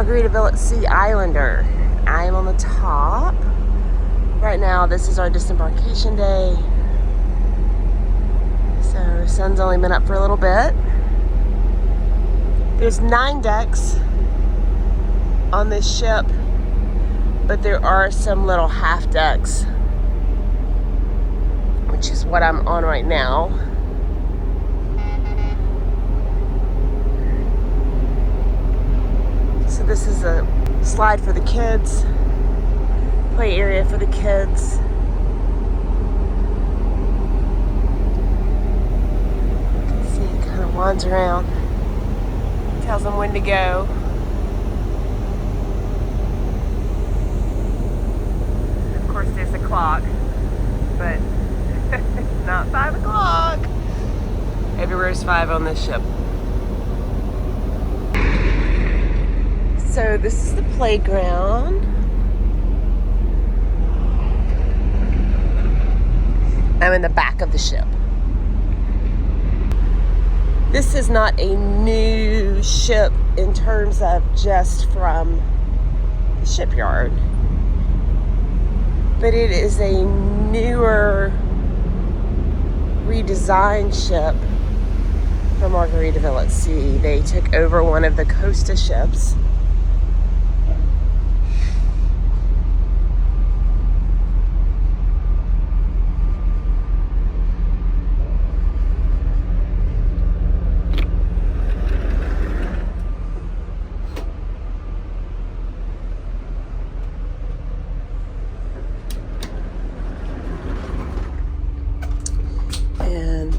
Margaritaville at Sea Islander. I am on the top. Right now, this is our disembarkation day. So, the sun's only been up for a little bit. There's 9 decks on this ship, but there are some little half decks, which is what I'm on right now. So this is a slide for the kids, play area for the kids. You can see it kind of winds around, tells them when to go. Of course there's a clock, but it's not 5 o'clock. Everywhere's 5 on this ship. So this is the playground. I'm in the back of the ship. This is not a new ship in terms of just from the shipyard, but it is a newer, redesigned ship from Margaritaville at Sea. They took over one of the Costa ships.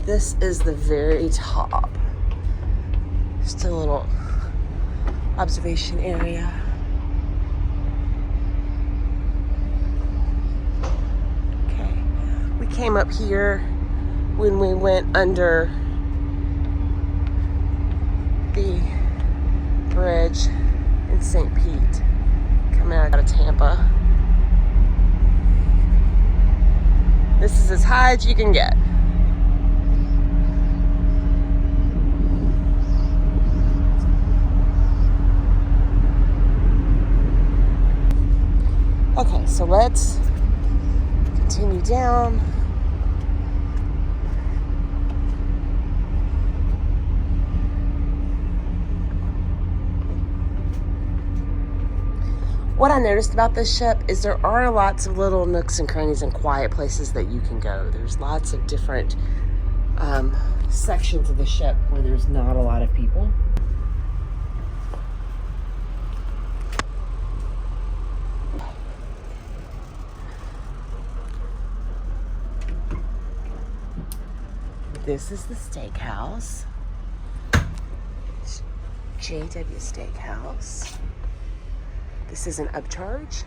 This is the very top. Just a little observation area. Okay, we came up here when we went under the bridge in St. Pete, coming out of Tampa. This is as high as you can get. Okay, so let's continue down. What I noticed about this ship is there are lots of little nooks and crannies and quiet places that you can go. There's lots of different sections of the ship where there's not a lot of people. This is the steakhouse. JW Steakhouse. This is an upcharge.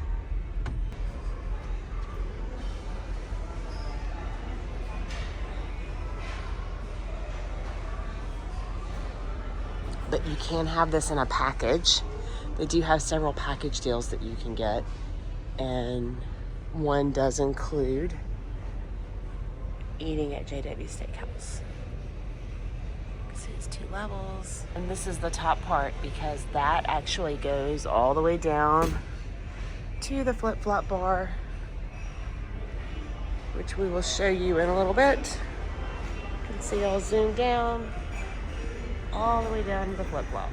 But you can have this in a package. They do have several package deals that you can get, and one does include eating at JW Steakhouse. See, it's 2 levels. And this is the top part because that actually goes all the way down to the flip-flop bar, which we will show you in a little bit. You can see I'll zoom down all the way down to the flip-flop.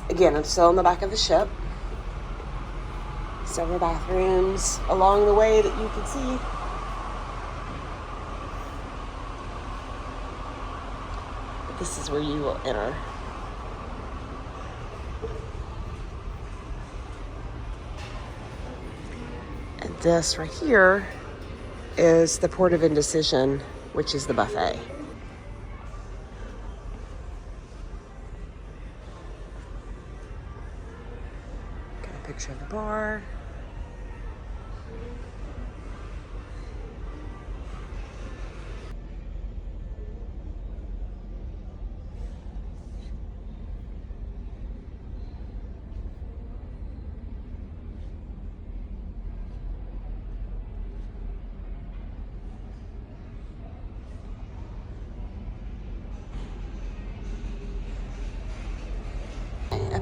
Again, I'm still in the back of the ship. Several bathrooms along the way that you can see. But this is where you will enter. And this right here is the port of indecision, which is the buffet. Picture of the bar.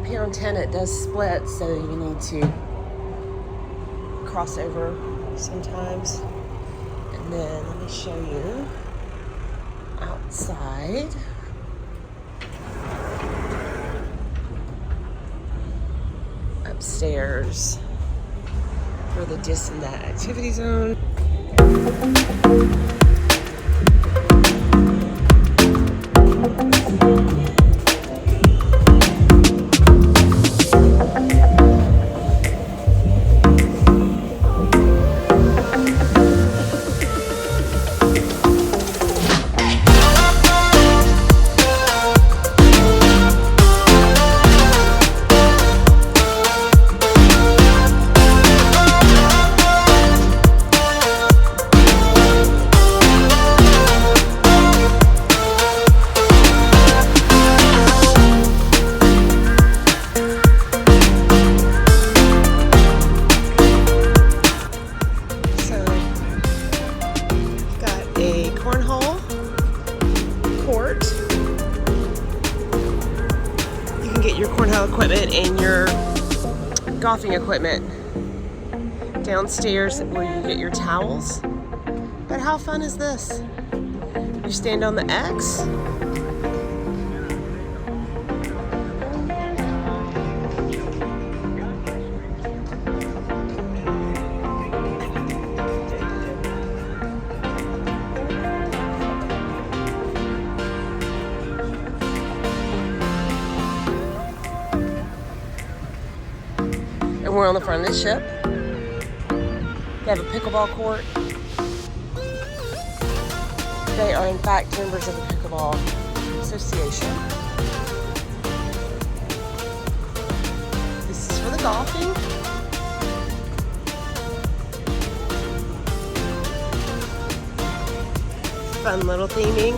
here on 10 it does split, so you need to cross over sometimes. And then let me show you outside. Upstairs for the this and that activity zone. Equipment and your golfing equipment downstairs where you get your towels. But how fun is this? You stand on the X. And we're on the front of the ship. They have a pickleball court. They are in fact members of the Pickleball Association. This is for the golfing. Fun little theming.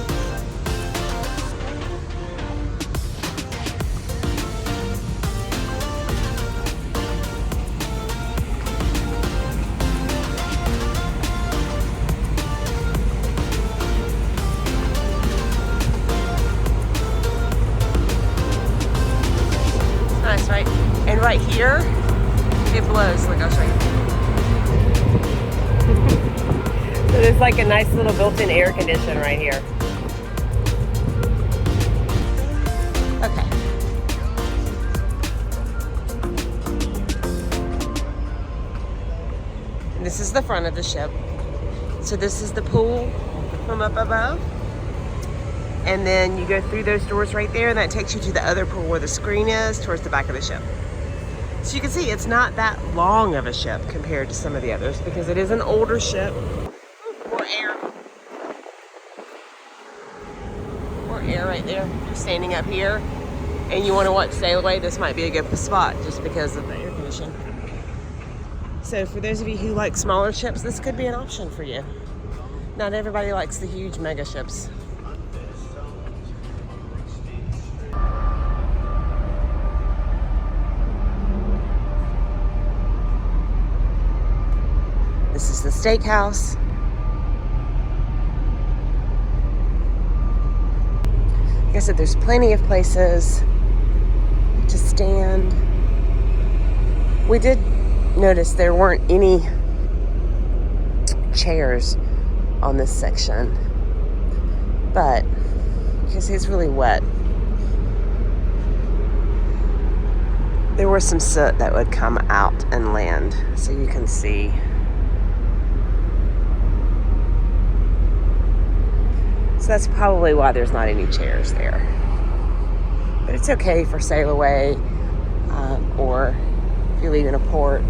Right? And right here, it blows. Look, I'll show you. So there's like a nice little built-in air conditioner right here. Okay. And this is the front of the ship. So this is the pool from up above. And then you go through those doors right there, and that takes you to the other pool where the screen is, towards the back of the ship. So you can see it's not that long of a ship compared to some of the others because it is an older ship. More air. More air right there. You're standing up here and you want to watch sail away, this might be a good spot just because of the air conditioning. So for those of you who like smaller ships, this could be an option for you. Not everybody likes the huge mega ships. This is the steakhouse. Like I said, there's plenty of places to stand. We did notice there weren't any chairs on this section, but you can see it's really wet. There was some soot that would come out and land, so you can see. So that's probably why there's not any chairs there. But it's okay for sail away, or if you're leaving a port.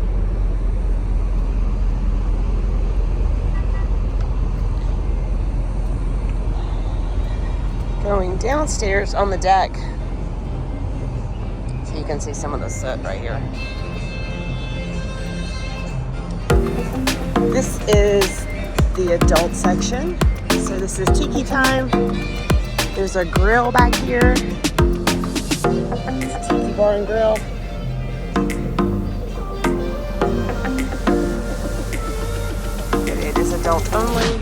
Going downstairs on the deck, so you can see some of the soot right here. This is the adult section. So this is tiki time. There's a grill back here. It's a tiki bar and grill. It is adult only.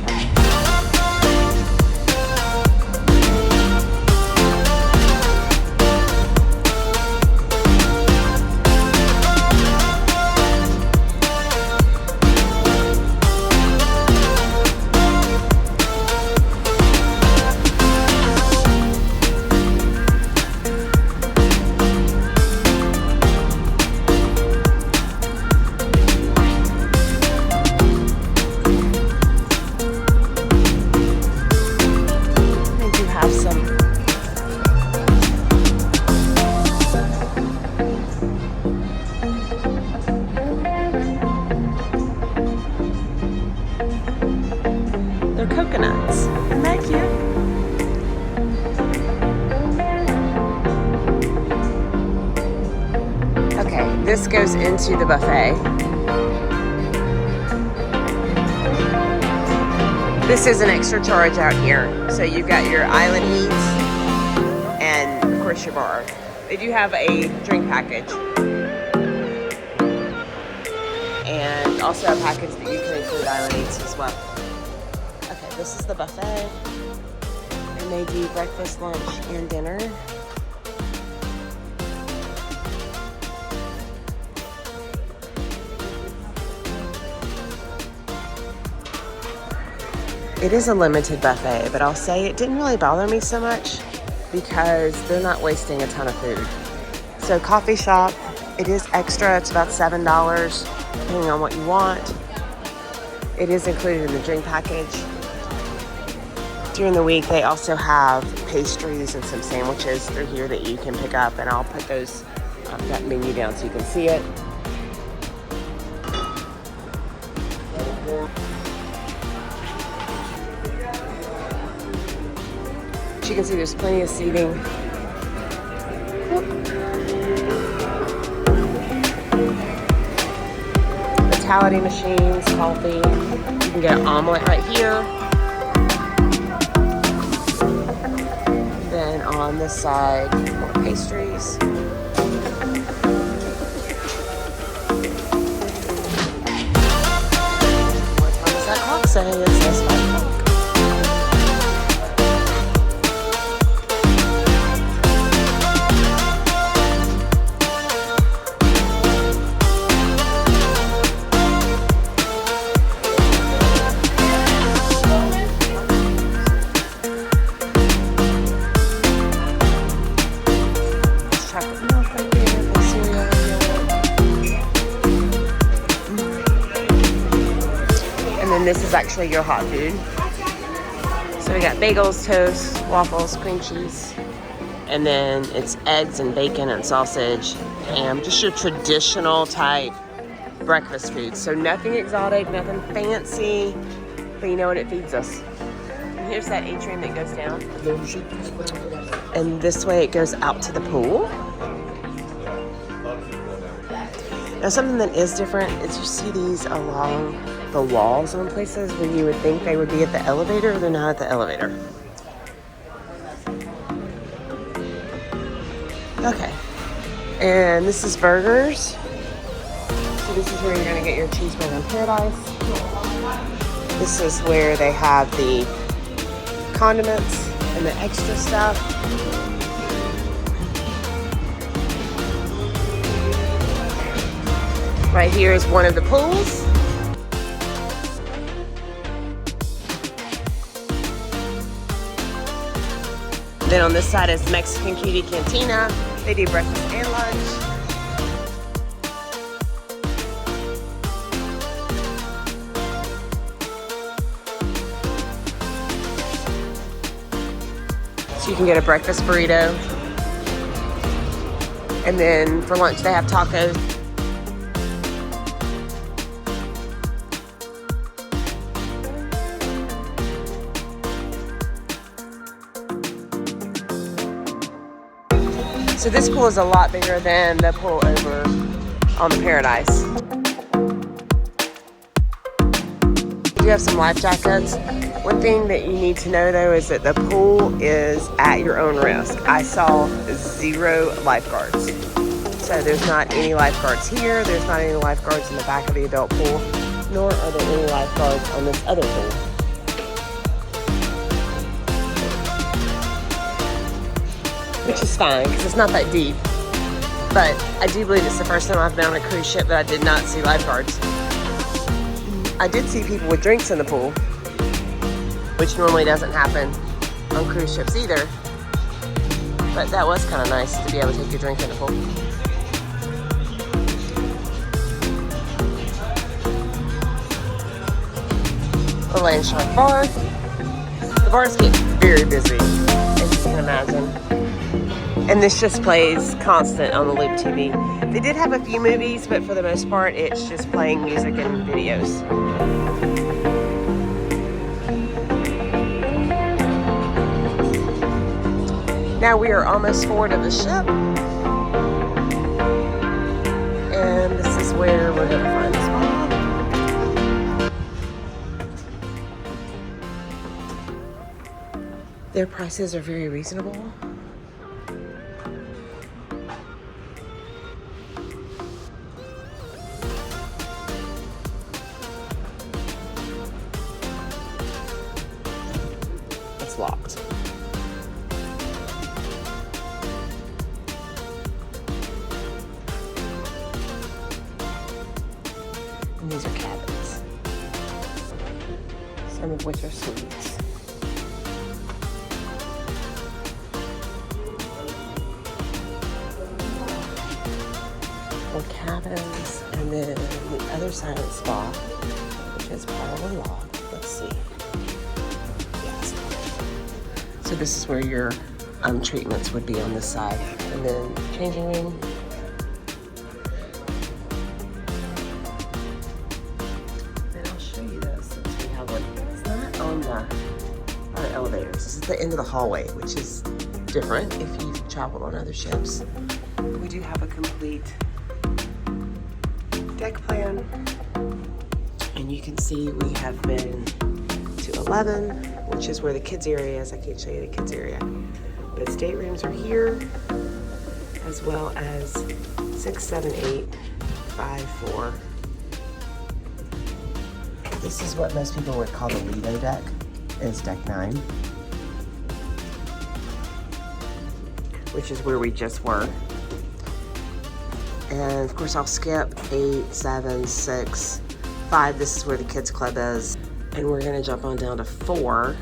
This goes into the buffet. This is an extra charge out here. So you've got your island eats and of course your bar. They do have a drink package. And also a package that you can include island eats as well. Okay, this is the buffet. And they do breakfast, lunch, and dinner. It is a limited buffet, but I'll say it didn't really bother me so much because they're not wasting a ton of food. So coffee shop, it is extra. It's about $7, depending on what you want. It is included in the drink package. During the week, they also have pastries and some sandwiches through here that you can pick up, and I'll put those that menu down so you can see it. You can see there's plenty of seating. Vitality machines, coffee. You can get an omelet right here. Then on this side, more pastries. What time does that clock say? It says 5 o'clock. This is actually your hot food. So we got bagels, toast, waffles, cream cheese, and then it's eggs and bacon and sausage, and just your traditional type breakfast food. So nothing exotic, nothing fancy, but you know what, it feeds us. And here's that atrium that goes down. And this way it goes out to the pool. Now something that is different is you see these along the walls on places where you would think they would be at the elevator. They're not at the elevator. Okay, and this is burgers. So this is where you're gonna get your cheeseburger in paradise. This is where they have the condiments and the extra stuff. Right here is one of the pools. Then on this side is Mexican Cutie Cantina. They do breakfast and lunch. So you can get a breakfast burrito. And then for lunch they have tacos. So this pool is a lot bigger than the pool over on the Paradise. We do have some life jackets. One thing that you need to know though is that the pool is at your own risk. I saw 0 lifeguards. So there's not any lifeguards here. There's not any lifeguards in the back of the adult pool, nor are there any lifeguards on this other pool. Which is fine, because it's not that deep. But I do believe it's the first time I've been on a cruise ship that I did not see lifeguards. I did see people with drinks in the pool, which normally doesn't happen on cruise ships either. But that was kind of nice to be able to take your drink in the pool. The Land Shark Bar. The bars get very busy, as you can imagine. And this just plays constant on the Loop TV. They did have a few movies, but for the most part, it's just playing music and videos. Now we are almost forward of the ship. Their prices are very reasonable. It's locked. And these are cabins, some of which are suites. Or cabins, and then the other side of the spa, which is probably locked. Let's see. Yes. So this is where your treatments would be on this side, and then changing room. And I'll show you this since we have one. It's not on the elevators. This is the end of the hallway, which is different if you've traveled on other ships. We do have a complete deck plan, and you can see we have been to 11, which is where the kids area is. I can't show you the kids area, but staterooms are here, as well as 6, 7, 8, 5, 4. This is what most people would call the Lido deck, is deck 9, which is where we just were. And of course I'll skip 8, 7, 6, 5. This is where the kids club is. And we're gonna jump on down to 4,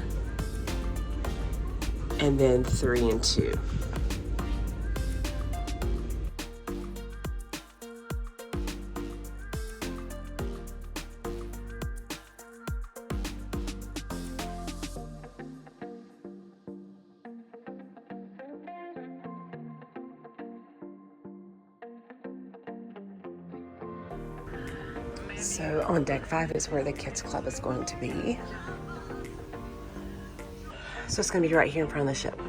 and then 3 and 2. So on deck 5 is where the kids club is going to be. So it's gonna be right here in front of the ship.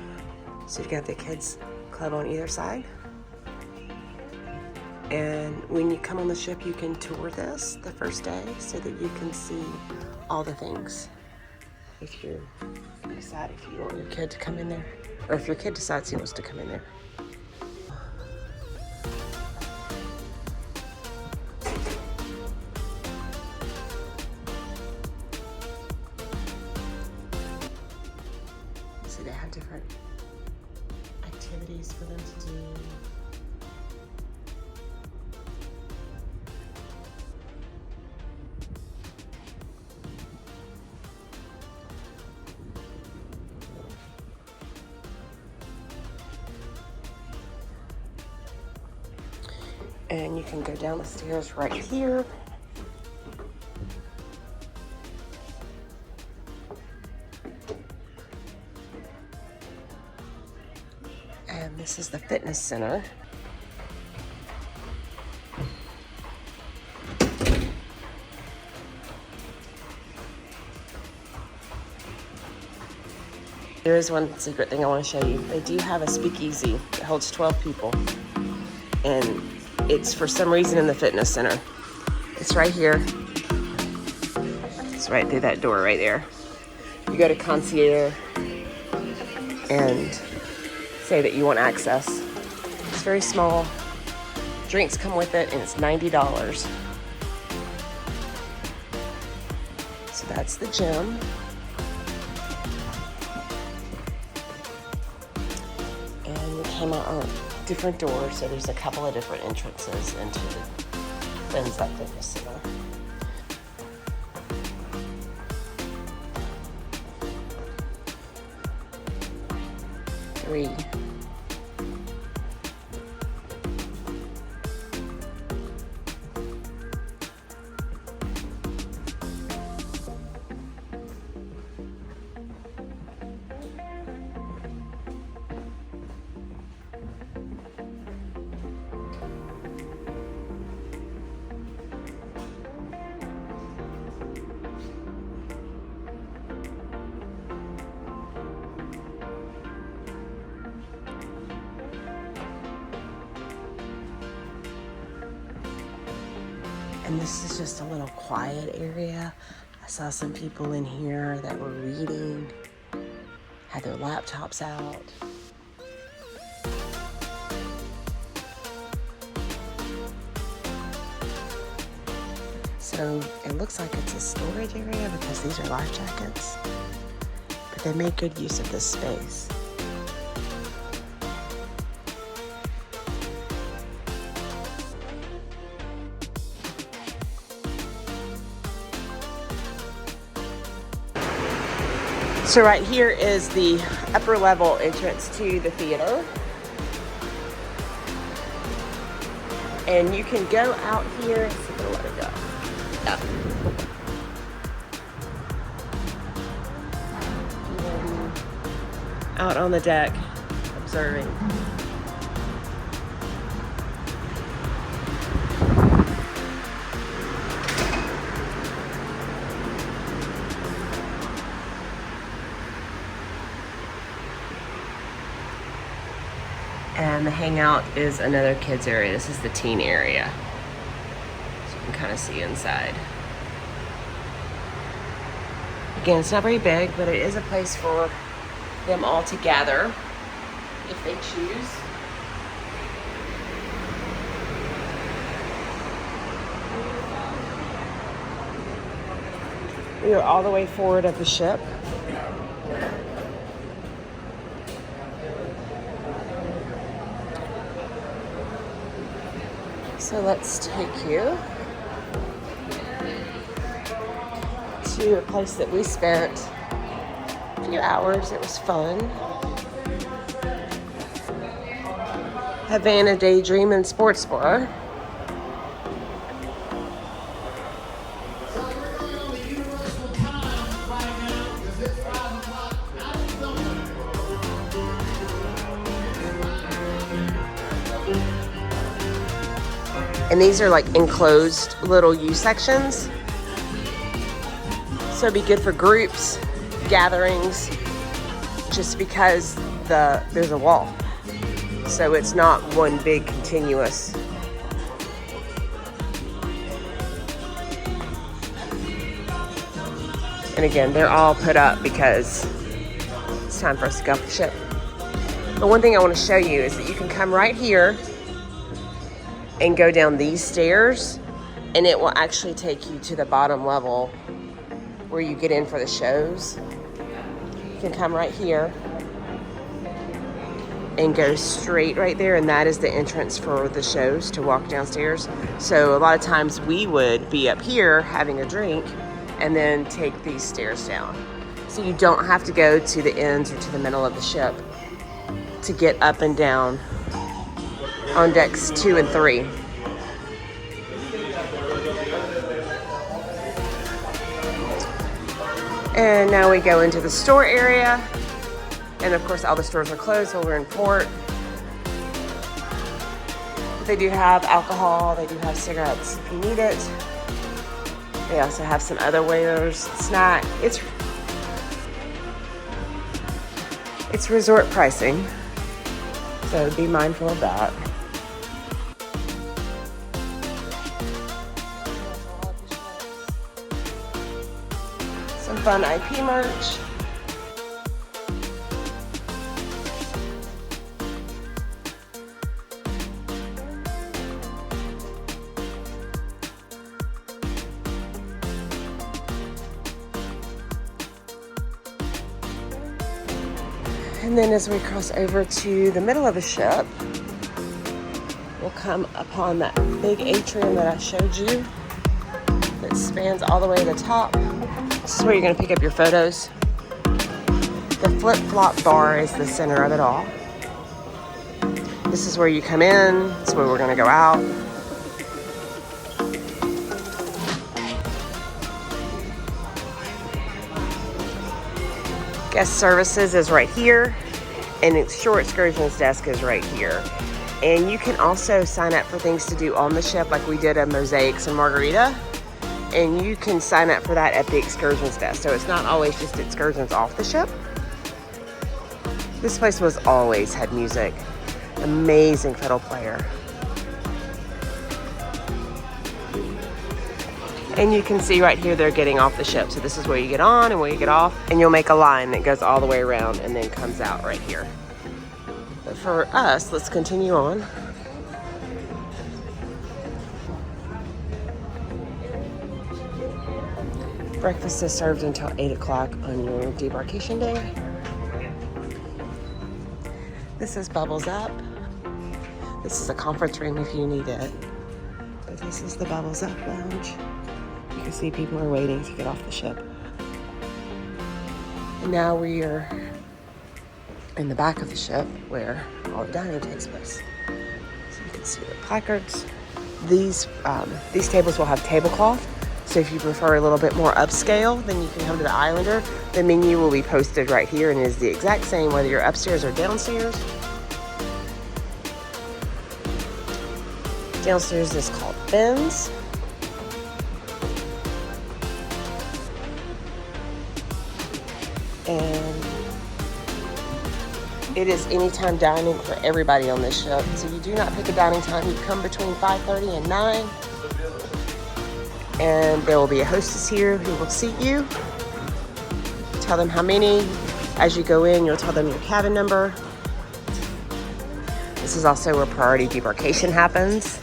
So you've got the kids club on either side. And when you come on the ship, you can tour this the first day so that you can see all the things. If you decide if you want your kid to come in there, or if your kid decides he wants to come in there. So they have different activities for them to do. And you can go down the stairs right here. And this is the fitness center. There is one secret thing I want to show you. They do have a speakeasy that holds 12 people. And it's for some reason in the fitness center. It's right here. It's right through that door right there. You go to concierge and say that you want access. It's very small. Drinks come with it, and it's $90. So that's the gym. And we came out on different doors, so there's a couple of different entrances into the Fitness Center. Three. And this is just a little quiet area. I saw some people in here that were reading, had their laptops out. So it looks like it's a storage area because these are life jackets, but they make good use of this space. So right here is the upper level entrance to the theater. And you can go out here. So I'm gonna let it go. Yeah. Out on the deck, observing. And the hangout is another kids area. This is the teen area. So you can kind of see inside. Again, it's not very big, but it is a place for them all to gather if they choose. We are all the way forward of the ship. So let's take you to a place that we spent a few hours. It was fun. Havana Daydream and Sports Bar. And these are like enclosed little U sections. So it'd be good for groups, gatherings, just because there's a wall. So it's not one big continuous. And again, they're all put up because it's time for us to go off the ship. But one thing I want to show you is that you can come right here and go down these stairs, and it will actually take you to the bottom level where you get in for the shows. You can come right here and go straight right there, and that is the entrance for the shows to walk downstairs. So a lot of times we would be up here having a drink and then take these stairs down. So you don't have to go to the ends or to the middle of the ship to get up and down on decks 2 and 3. And now we go into the store area. And of course all the stores are closed while we're in port. But they do have alcohol, they do have cigarettes if you need it. They also have some other waiters, snack. It's resort pricing, so be mindful of that. Some fun IP merch. And then as we cross over to the middle of the ship, we'll come upon that big atrium that I showed you that spans all the way to the top. This is where you're going to pick up your photos. The flip-flop bar is the center of it all. This is where you come in. This is where we're going to go out. Guest services is right here, and its shore excursions desk is right here. And you can also sign up for things to do on the ship, like we did a mosaics and margarita. And you can sign up for that at the excursions desk. So it's not always just excursions off the ship. This place was always had music. Amazing fiddle player. And you can see right here they're getting off the ship. So this is where you get on and where you get off, and you'll make a line that goes all the way around and then comes out right here. But for us, let's continue on. Breakfast is served until 8 o'clock on your debarkation day. This is Bubbles Up. This is a conference room if you need it. But this is the Bubbles Up lounge. You can see people are waiting to get off the ship. And now we are in the back of the ship where all the dining takes place. So you can see the placards. These tables will have tablecloth. So if you prefer a little bit more upscale, then you can come to the Islander. The menu will be posted right here and is the exact same whether you're upstairs or downstairs. Downstairs is called Ben's. And it is anytime dining for everybody on this ship. So you do not pick a dining time. You come between 5:30 and 9. And there will be a hostess here who will seat you. Tell them how many. As you go in, you'll tell them your cabin number. This is also where priority debarkation happens.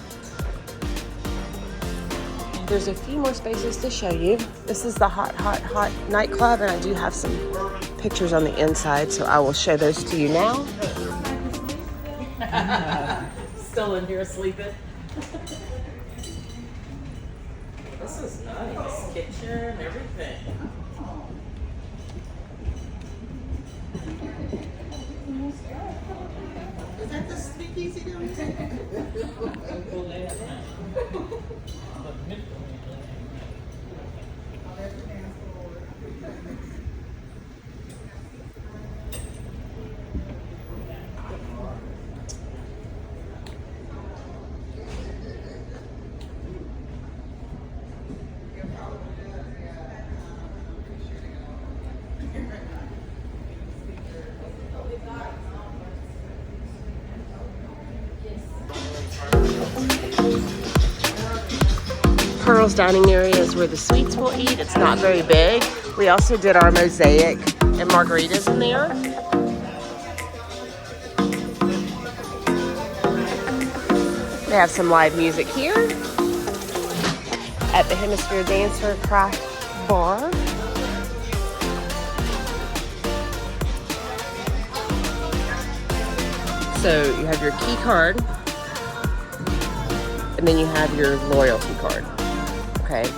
There's a few more spaces to show you. This is the hot nightclub, and I do have some pictures on the inside, so I will show those to you now. Still in here sleeping. This is nice. Kitchen, everything. Is that the speakeasy down there? Pearl's dining area is where the suites will eat. It's not very big. We also did our mosaic and margaritas in there. They have some live music here at the Hemisphere Dancer Craft Bar. So you have your key card, and then you have your loyalty card. Okay,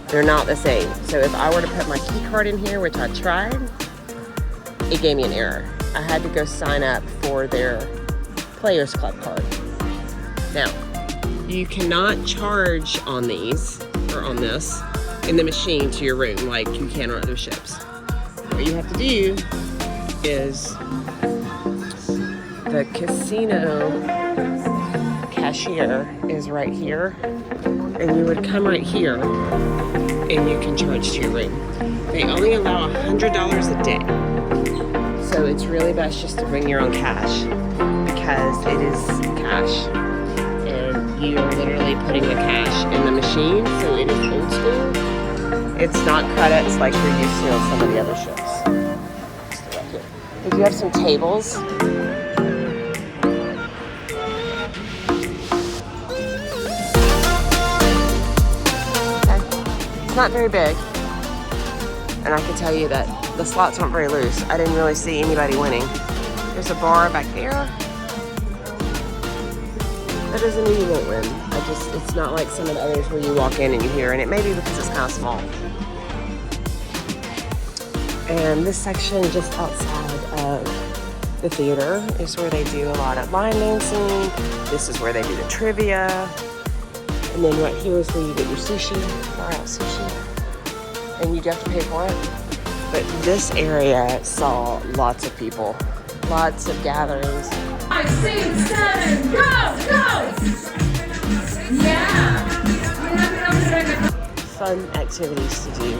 they're not the same. So if I were to put my key card in here, which I tried, it gave me an error. I had to go sign up for their Players Club card. Now, you cannot charge on these, or on this, in the machine to your room like you can on other ships. What you have to do is the casino cashier is right here, and you would come right here and you can charge to your room. They only allow $100 a day, so it's really best just to bring your own cash, because it is cash and you are literally putting the cash in the machine. So it is old school. It's not credits like you're used to on some of the other ships. Right here. We do have some tables. It's not very big, and I can tell you that the slots aren't very loose. I didn't really see anybody winning. There's a bar back there. That doesn't mean you won't win. It's not like some of the others where you walk in and you hear, and it may be because it's kind of small. And this section just outside of the theater is where they do a lot of line dancing. This is where they do the trivia. And then right here is where you get your sushi, far out sushi. And you do have to pay for it. But this area saw lots of people, lots of gatherings. 5, 6, 7, go, go! Yeah! Fun activities to do.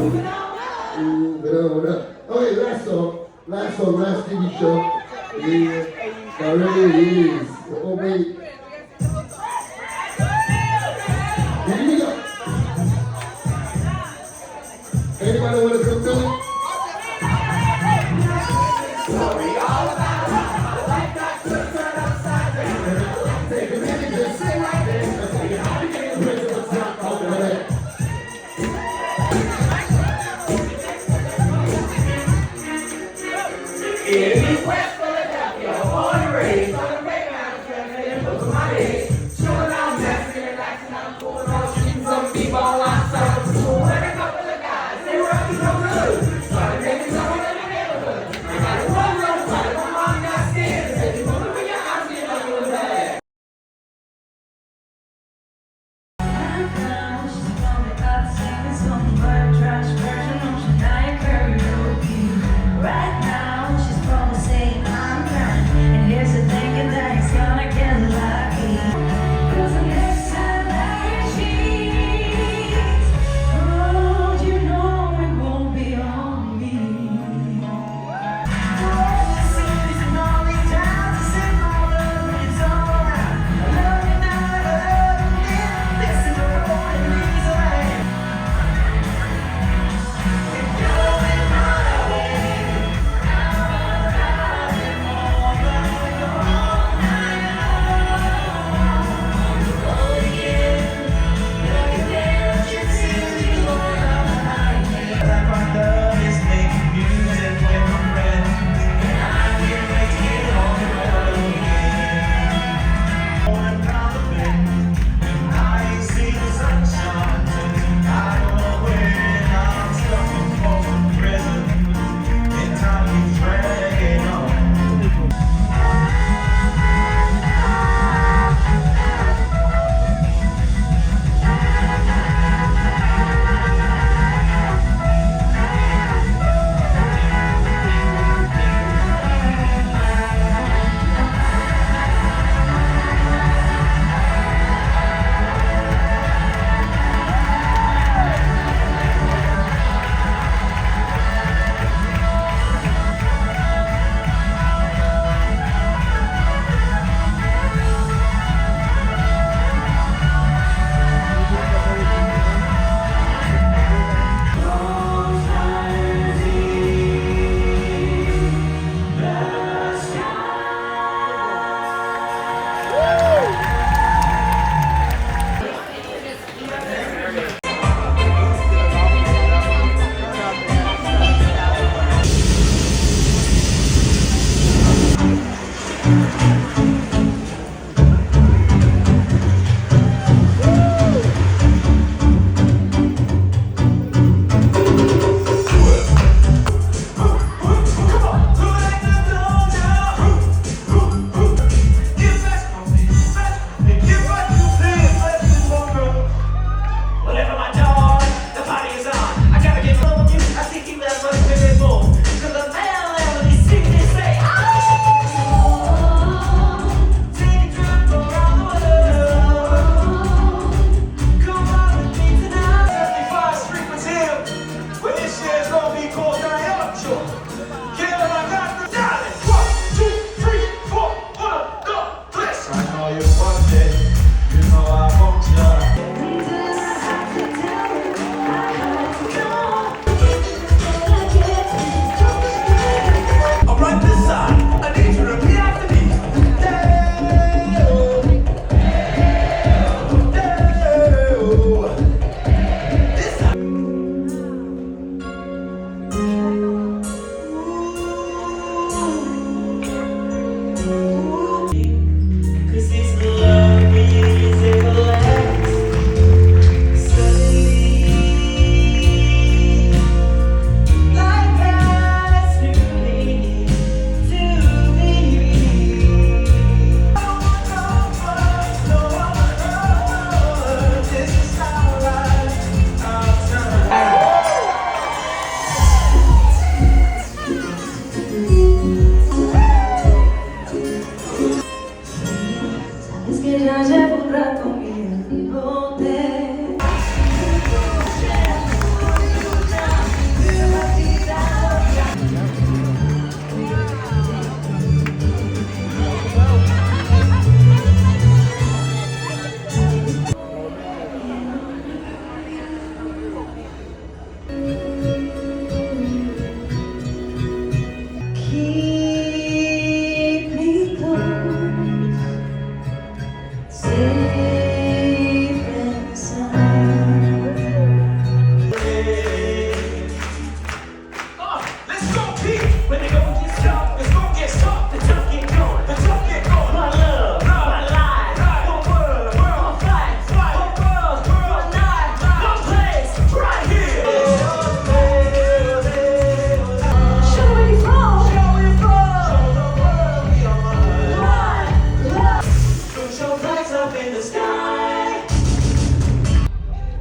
Moving on up. Okay, last song, last TV show. Yeah, already it is. Oh wait. Here we go. Anybody want to come through? Sorry, all about the life got turned upside down. Take a minute, just sit right there. I'll tell you how to get rid of what's not over there. In East West Philadelphia, born and raised on the playground.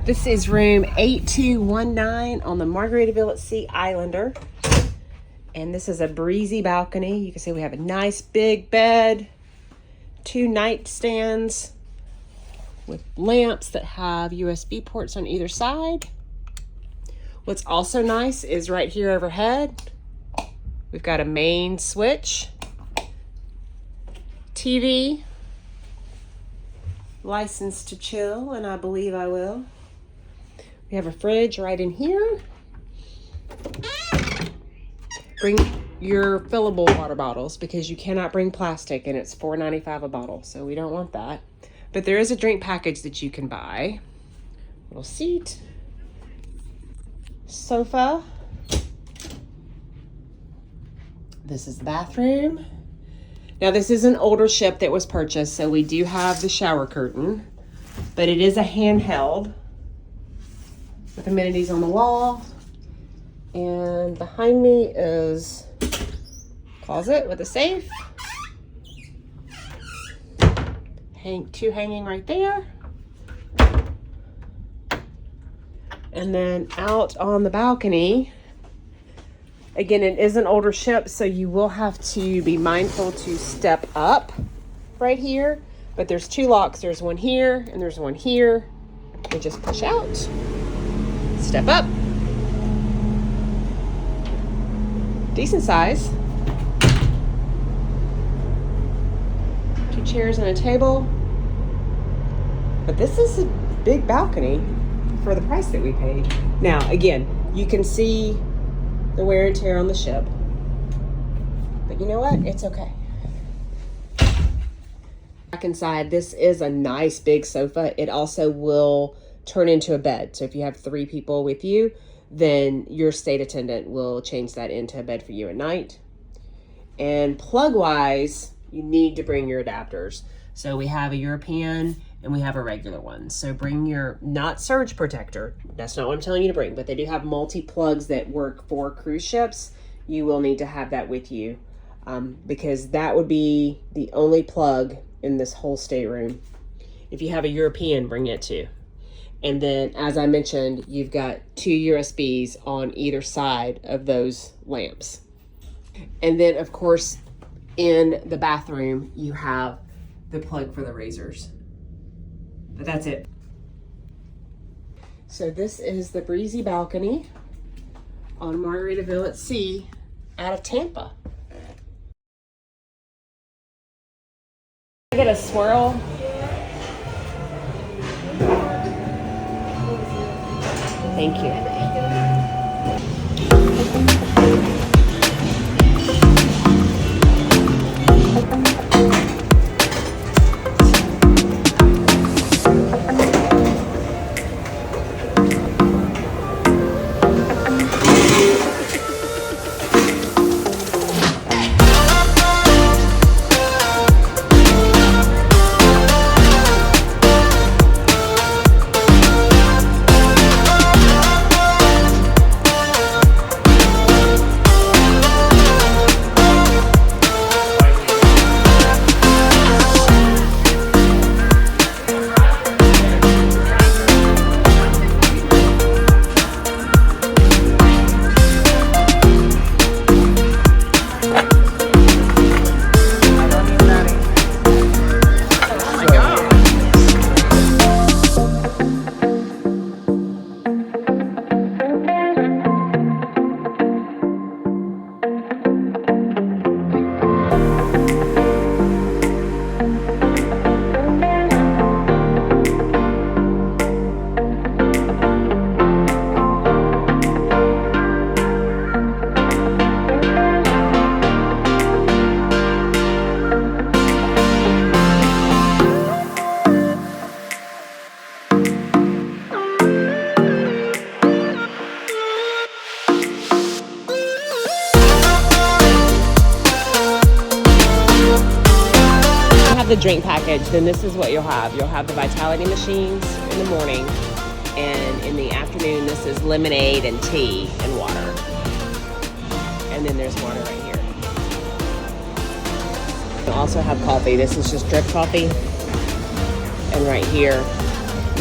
This is room 8219 on the Margaritaville at Sea Islander. And this is a breezy balcony. You can see we have a nice big bed, 2 nightstands with lamps that have USB ports on either side. What's also nice is right here overhead, we've got a main switch, TV, license to chill, and I believe I will. We have a fridge right in here. Bring your fillable water bottles because you cannot bring plastic, and it's $4.95 a bottle, so we don't want that. But there is a drink package that you can buy. Little seat, sofa. This is the bathroom. Now this is an older ship that was purchased, so we do have the shower curtain, but it is a handheld with amenities on the wall. And behind me is a closet with a safe. Two hanging right there. And then out on the balcony, again, it is an older ship, so you will have to be mindful to step up right here. But there's 2 locks. There's one here and there's one here. You just push out, step up. Decent size. 2 chairs and a table. But this is a big balcony for the price that we paid. Now, again, you can see the wear and tear on the ship. But you know what? It's okay. Back inside, this is a nice big sofa. It also will turn into a bed. So if you have 3 people with you, then your state attendant will change that into a bed for you at night. And plug-wise, you need to bring your adapters. So we have a European and we have a regular one. So bring your, not surge protector. That's not what I'm telling you to bring, but they do have multi-plugs that work for cruise ships. You will need to have that with you because that would be the only plug in this whole stateroom. If you have a European, bring it too. And then, as I mentioned, you've got 2 USBs on either side of those lamps. And then, of course, in the bathroom, you have the plug for the razors. But that's it. So this is the breezy balcony on Margaritaville at Sea out of Tampa. I get a swirl. Thank you. The drink package, then this is what you'll have. You'll have the Vitality machines in the morning, and in the afternoon this is lemonade and tea and water. And then there's water right here. You'll also have coffee. This is just drip coffee. And right here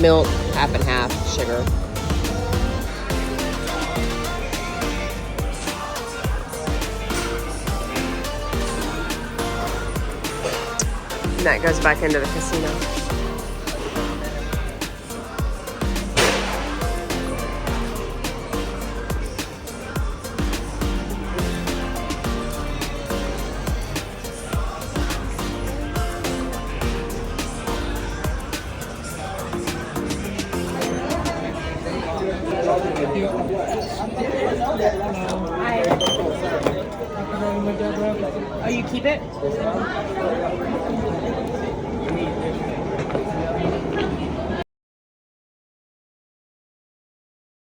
milk, half and half, sugar. And that goes back into the casino. Oh, you keep it?